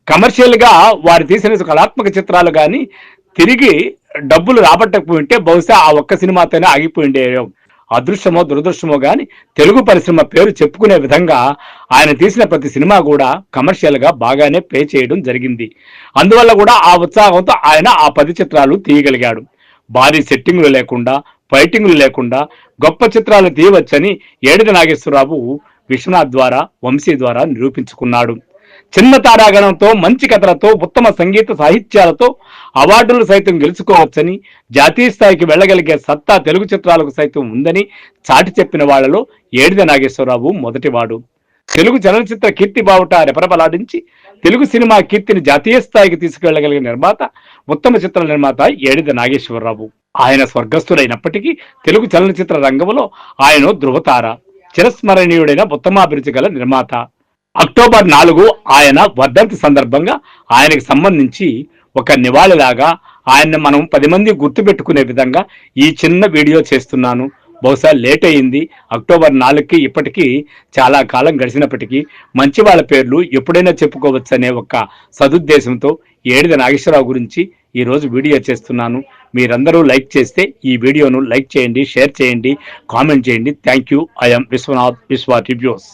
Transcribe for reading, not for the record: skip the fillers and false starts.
కమర్షియల్గా వారు తీసిన కళాత్మక చిత్రాలు కానీ తిరిగి డబ్బులు రాబట్టకపోయి ఉంటే బహుశా ఆ ఒక్క సినిమాతోనే ఆగిపోయిండే. అదృష్టమో దురదృష్టమో కానీ తెలుగు పరిశ్రమ పేరు చెప్పుకునే విధంగా ఆయన తీసిన ప్రతి సినిమా కూడా కమర్షియల్గా బాగానే ప్లే చేయడం జరిగింది. అందువల్ల కూడా ఆ ఉత్సాహంతో ఆయన ఆ 10 చిత్రాలు తీయగలిగాడు. భారీ సెట్టింగ్లు లేకుండా, ఫైటింగ్లు లేకుండా గొప్ప చిత్రాలు తీయవచ్చని ఏడిది నాగేశ్వరరావు విశ్వనాథ్ ద్వారా, వంశీ ద్వారా నిరూపించుకున్నాడు. చిన్న తారాగణంతో, మంచి కథలతో, ఉత్తమ సంగీత సాహిత్యాలతో అవార్డులు సైతం గెలుచుకోవచ్చని, జాతీయ స్థాయికి వెళ్ళగలిగే సత్తా తెలుగు చిత్రాలకు సైతం ఉందని చాటి చెప్పిన వాళ్లలో ఏడిది నాగేశ్వరరావు మొదటివాడు. తెలుగు చలనచిత్ర కీర్తి బావుట రెపరెపలాడించి తెలుగు సినిమా కీర్తిని జాతీయ స్థాయికి తీసుకెళ్లగలిగిన నిర్మాత, ఉత్తమ చిత్ర నిర్మాత ఏడిది నాగేశ్వరరావు. ఆయన స్వర్గస్థుడైనప్పటికీ తెలుగు చలనచిత్ర రంగంలో ఆయన ధృవతార, చిరస్మరణీయుడైన ఉత్తమాభిరుచి గల నిర్మాత. అక్టోబర్ 4 ఆయన వర్ధంతి సందర్భంగా ఆయనకి సంబంధించి ఒక నివాళిలాగా ఆయన్ని మనం 10 మంది గుర్తుపెట్టుకునే విధంగా ఈ చిన్న వీడియో చేస్తున్నాను. బహుశా లేట్ అయింది. అక్టోబర్ 4కి ఇప్పటికీ చాలా కాలం గడిచినప్పటికీ మంచి వాళ్ళ పేర్లు ఎప్పుడైనా చెప్పుకోవచ్చు అనే ఒక సదుద్దేశంతో ఏడిది నాగేశ్వరరావు గురించి ఈరోజు వీడియో చేస్తున్నాను. మీరందరూ లైక్ చేస్తే ఈ వీడియోను లైక్ చేయండి, షేర్ చేయండి, కామెంట్ చేయండి. Thank you. ఐఎమ్ విశ్వనాథ్, విశ్వ రివ్యూస్.